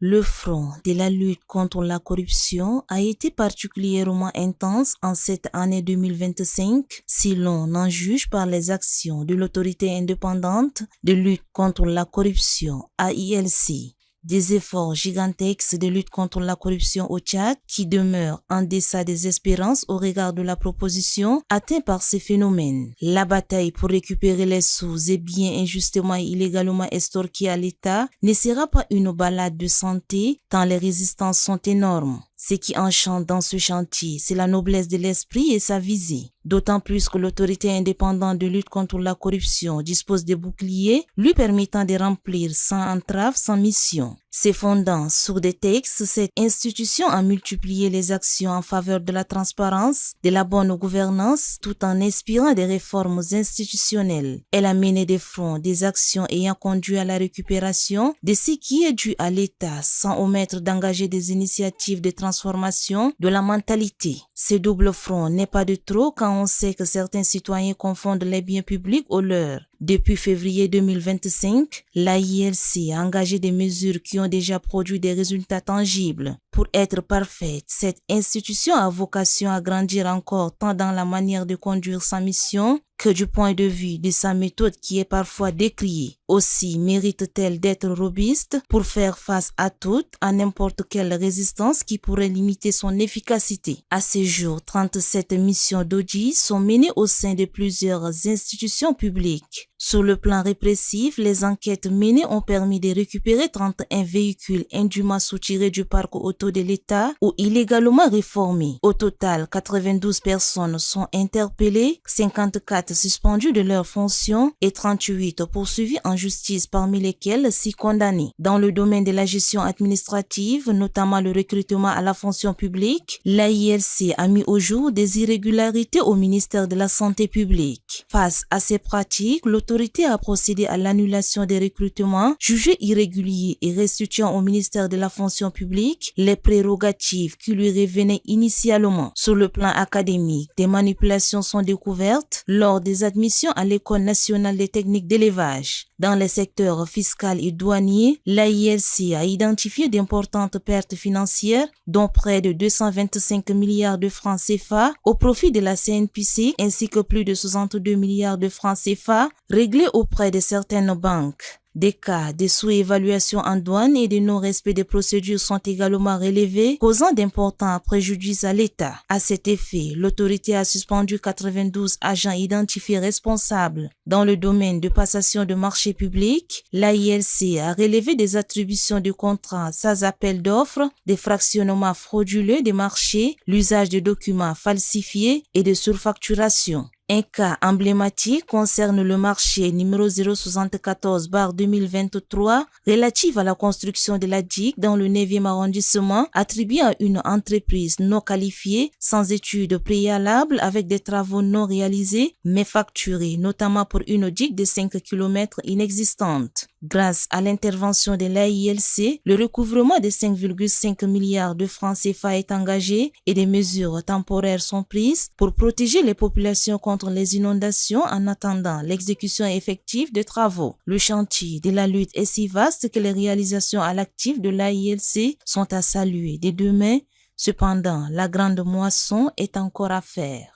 Le front de la lutte contre la corruption a été particulièrement intense en cette année 2025 si l'on en juge par les actions de l'autorité indépendante de lutte contre la corruption AILC. Des efforts gigantesques de lutte contre la corruption au Tchad qui demeurent en deçà des espérances au regard de la proposition atteinte par ces phénomènes. La bataille pour récupérer les sous et biens injustement et illégalement estorqués à l'État ne sera pas une balade de santé tant les résistances sont énormes. Ce qui enchante dans ce chantier, c'est la noblesse de l'esprit et sa visée. D'autant plus que l'autorité indépendante de lutte contre la corruption dispose de boucliers lui permettant de remplir sans entrave sa mission. Se fondant sur des textes, cette institution a multiplié les actions en faveur de la transparence, de la bonne gouvernance, tout en inspirant des réformes institutionnelles. Elle a mené de front des actions ayant conduit à la récupération de ce qui est dû à l'État, sans omettre d'engager des initiatives de transformation de la mentalité. Ce double front n'est pas de trop quand on sait que certains citoyens confondent les biens publics aux leurs. Depuis février 2025, l'AILC a engagé des mesures qui ont déjà produit des résultats tangibles. Pour être parfaite, cette institution a vocation à grandir encore tant dans la manière de conduire sa mission que du point de vue de sa méthode qui est parfois décriée. Aussi mérite-t-elle d'être robuste pour faire face à à n'importe quelle résistance qui pourrait limiter son efficacité. À ce jour, 37 missions d'audit sont menées au sein de plusieurs institutions publiques. Sur le plan répressif, les enquêtes menées ont permis de récupérer 31 véhicules indûment soutirés du parc auto de l'État ou illégalement réformés. Au total, 92 personnes sont interpellées, 54 suspendues de leurs fonctions et 38 poursuivies en justice, parmi lesquelles 6 condamnées. Dans le domaine de la gestion administrative, notamment le recrutement à la fonction publique, l'AILC a mis au jour des irrégularités au ministère de la Santé publique. Face à ces pratiques, l'autorité a procédé à l'annulation des recrutements jugés irréguliers et restituant au ministère de la fonction publique les prérogatives qui lui revenaient initialement. Sur le plan académique, des manipulations sont découvertes lors des admissions à l'École nationale des techniques d'élevage. Dans les secteurs fiscal et douanier, l'AILC a identifié d'importantes pertes financières, dont près de 225 milliards de francs CFA au profit de la CNPC ainsi que plus de 62 milliards de francs CFA réglés auprès de certaines banques. Des cas de sous-évaluation en douane et de non-respect des procédures sont également relevés, causant d'importants préjudices à l'État. À cet effet, l'autorité a suspendu 92 agents identifiés responsables. Dans le domaine de passation de marchés publics, l'AILC a relevé des attributions de contrats sans appel d'offres, des fractionnements frauduleux des marchés, l'usage de documents falsifiés et de surfacturation. Un cas emblématique concerne le marché numéro 074/2023 relatif à la construction de la digue dans le 9e arrondissement attribué à une entreprise non qualifiée sans études préalables avec des travaux non réalisés mais facturés, notamment pour une digue de 5 km inexistante. Grâce à l'intervention de l'AILC, le recouvrement de 5,5 milliards de francs CFA est engagé et des mesures temporaires sont prises pour protéger les populations contre les inondations en attendant l'exécution effective des travaux. Le chantier de la lutte est si vaste que les réalisations à l'actif de l'AILC sont à saluer dès demain. Cependant, la grande moisson est encore à faire.